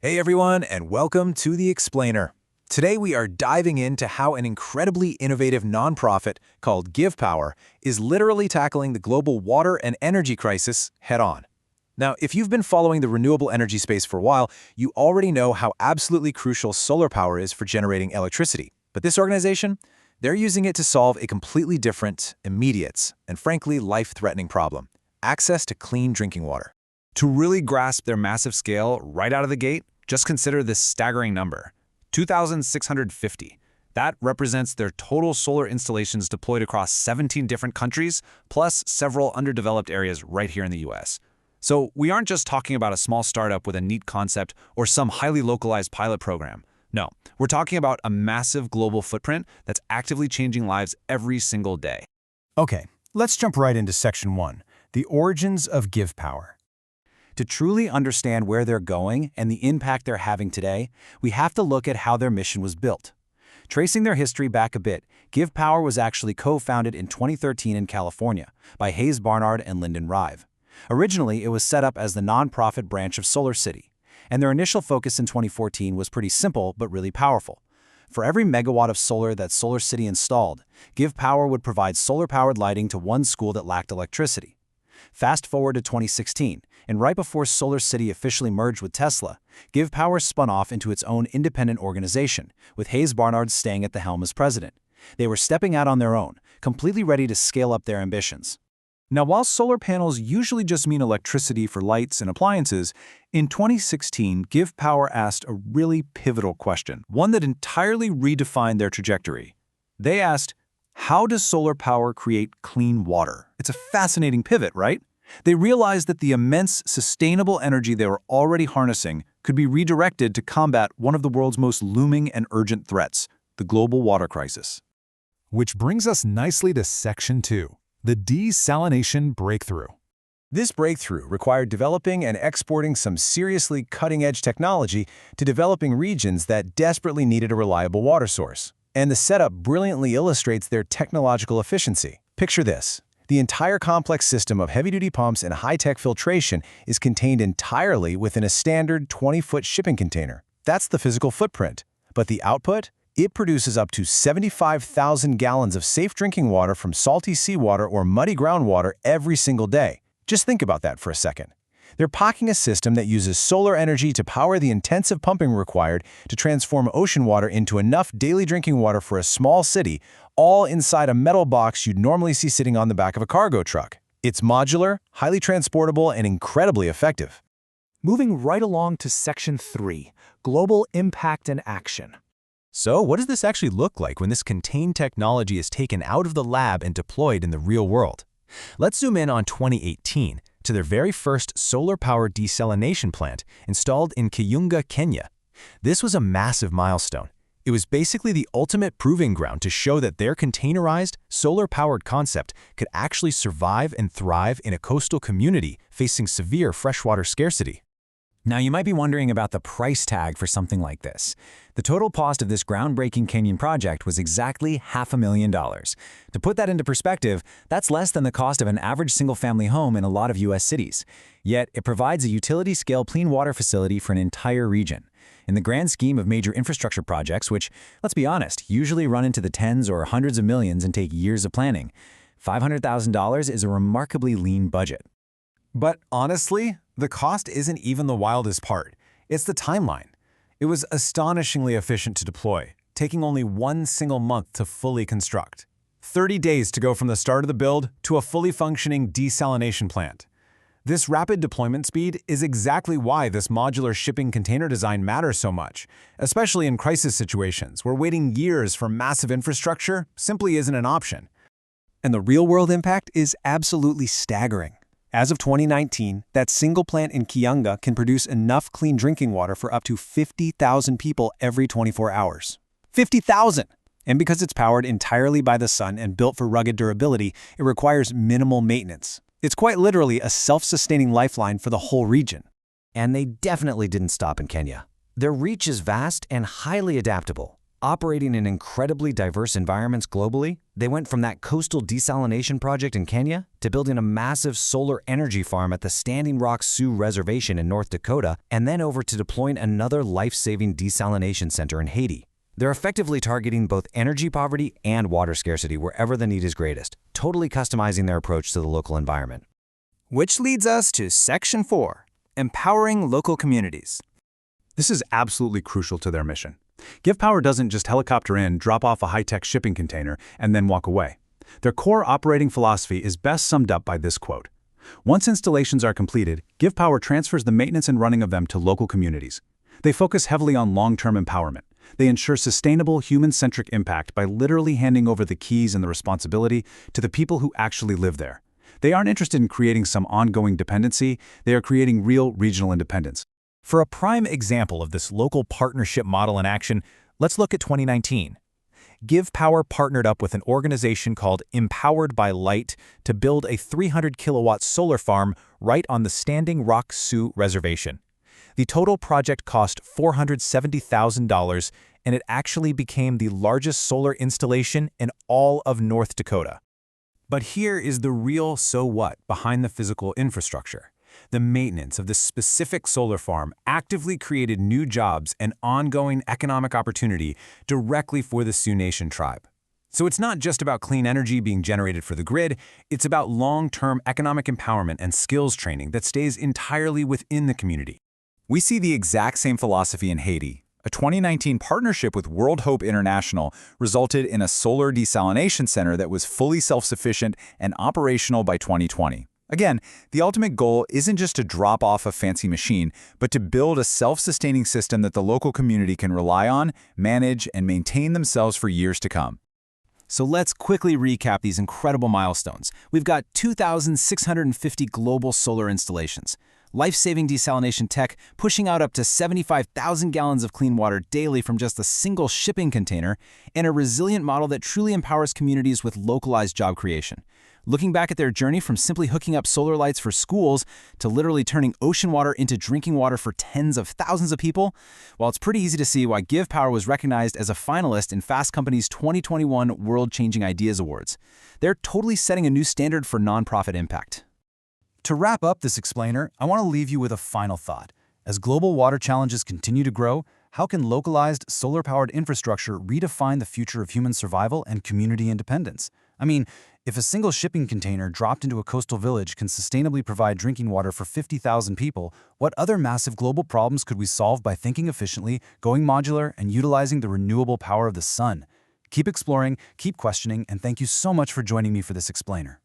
Hey everyone, and welcome to The Explainer. Today we are diving into how an incredibly innovative nonprofit called GivePower is literally tackling the global water and energy crisis head-on. Now, if you've been following the renewable energy space for a while, you already know how absolutely crucial solar power is for generating electricity. But this organization, they're using it to solve a completely different, immediate, and frankly life-threatening problem: access to clean drinking water. To really grasp their massive scale right out of the gate, just consider this staggering number: 2,650. That represents their total solar installations deployed across 17 different countries, plus several underdeveloped areas right here in the US. So we aren't just talking about a small startup with a neat concept or some highly localized pilot program. No, we're talking about a massive global footprint that's actively changing lives every single day. Okay, let's jump right into Section 1, the origins of GivePower. To truly understand where they're going and the impact they're having today, we have to look at how their mission was built. Tracing their history back a bit, GivePower was actually co-founded in 2013 in California by Hayes Barnard and Lyndon Rive. Originally, it was set up as the nonprofit branch of SolarCity, and their initial focus in 2014 was pretty simple but really powerful. For every megawatt of solar that SolarCity installed, GivePower would provide solar-powered lighting to one school that lacked electricity. Fast forward to 2016, and right before SolarCity officially merged with Tesla, GivePower spun off into its own independent organization, with Hayes Barnard staying at the helm as president. They were stepping out on their own, completely ready to scale up their ambitions. Now, while solar panels usually just mean electricity for lights and appliances, in 2016, GivePower asked a really pivotal question, one that entirely redefined their trajectory. They asked, how does solar power create clean water? It's a fascinating pivot, right? They realized that the immense, sustainable energy they were already harnessing could be redirected to combat one of the world's most looming and urgent threats: the global water crisis. Which brings us nicely to Section 2, the desalination breakthrough. This breakthrough required developing and exporting some seriously cutting-edge technology to developing regions that desperately needed a reliable water source. And the setup brilliantly illustrates their technological efficiency. Picture this. The entire complex system of heavy-duty pumps and high-tech filtration is contained entirely within a standard 20-foot shipping container. That's the physical footprint. But the output? It produces up to 75,000 gallons of safe drinking water from salty seawater or muddy groundwater every single day. Just think about that for a second. They're packing a system that uses solar energy to power the intensive pumping required to transform ocean water into enough daily drinking water for a small city, all inside a metal box you'd normally see sitting on the back of a cargo truck. It's modular, highly transportable, and incredibly effective. Moving right along to Section 3, Global Impact and Action. So, what does this actually look like when this contained technology is taken out of the lab and deployed in the real world? Let's zoom in on 2018 to their very first solar-powered desalination plant installed in Kiunga, Kenya. This was a massive milestone. It was basically the ultimate proving ground to show that their containerized, solar-powered concept could actually survive and thrive in a coastal community facing severe freshwater scarcity. Now, you might be wondering about the price tag for something like this. The total cost of this groundbreaking Kenyan project was exactly $500,000. To put that into perspective, that's less than the cost of an average single-family home in a lot of U.S. cities. Yet, it provides a utility-scale clean water facility for an entire region. In the grand scheme of major infrastructure projects, which, let's be honest, usually run into the tens or hundreds of millions and take years of planning, $500,000 is a remarkably lean budget. But honestly, the cost isn't even the wildest part. It's the timeline. It was astonishingly efficient to deploy, taking only one single month to fully construct. 30 days to go from the start of the build to a fully functioning desalination plant. This rapid deployment speed is exactly why this modular shipping container design matters so much, especially in crisis situations where waiting years for massive infrastructure simply isn't an option. And the real-world impact is absolutely staggering. As of 2019, that single plant in Kiunga can produce enough clean drinking water for up to 50,000 people every 24 hours. 50,000! And because it's powered entirely by the sun and built for rugged durability, it requires minimal maintenance. It's quite literally a self-sustaining lifeline for the whole region. And they definitely didn't stop in Kenya. Their reach is vast and highly adaptable. Operating in incredibly diverse environments globally, they went from that coastal desalination project in Kenya to building a massive solar energy farm at the Standing Rock Sioux Reservation in North Dakota, and then over to deploying another life-saving desalination center in Haiti. They're effectively targeting both energy poverty and water scarcity wherever the need is greatest, totally customizing their approach to the local environment. Which leads us to Section 4, Empowering Local Communities. This is absolutely crucial to their mission. GivePower doesn't just helicopter in, drop off a high-tech shipping container, and then walk away. Their core operating philosophy is best summed up by this quote: "Once installations are completed, GivePower transfers the maintenance and running of them to local communities. They focus heavily on long-term empowerment. They ensure sustainable, human-centric impact by literally handing over the keys and the responsibility to the people who actually live there. They aren't interested in creating some ongoing dependency, they are creating real regional independence." For a prime example of this local partnership model in action, let's look at 2019. GivePower partnered up with an organization called Empowered by Light to build a 300-kilowatt solar farm right on the Standing Rock Sioux Reservation. The total project cost $470,000, and it actually became the largest solar installation in all of North Dakota. But here is the real so what behind the physical infrastructure. The maintenance of this specific solar farm actively created new jobs and ongoing economic opportunity directly for the Sioux Nation tribe. So it's not just about clean energy being generated for the grid, it's about long-term economic empowerment and skills training that stays entirely within the community. We see the exact same philosophy in Haiti. A 2019 partnership with World Hope International resulted in a solar desalination center that was fully self-sufficient and operational by 2020. Again, the ultimate goal isn't just to drop off a fancy machine, but to build a self-sustaining system that the local community can rely on, manage, and maintain themselves for years to come. So let's quickly recap these incredible milestones. We've got 2,650 global solar installations, life-saving desalination tech pushing out up to 75,000 gallons of clean water daily from just a single shipping container, and a resilient model that truly empowers communities with localized job creation. Looking back at their journey from simply hooking up solar lights for schools to literally turning ocean water into drinking water for tens of thousands of people, well, it's pretty easy to see why GivePower was recognized as a finalist in Fast Company's 2021 World Changing Ideas Awards. They're totally setting a new standard for nonprofit impact. To wrap up this explainer, I want to leave you with a final thought. As global water challenges continue to grow, how can localized, solar-powered infrastructure redefine the future of human survival and community independence? I mean, if a single shipping container dropped into a coastal village can sustainably provide drinking water for 50,000 people, what other massive global problems could we solve by thinking efficiently, going modular, and utilizing the renewable power of the sun? Keep exploring, keep questioning, and thank you so much for joining me for this explainer.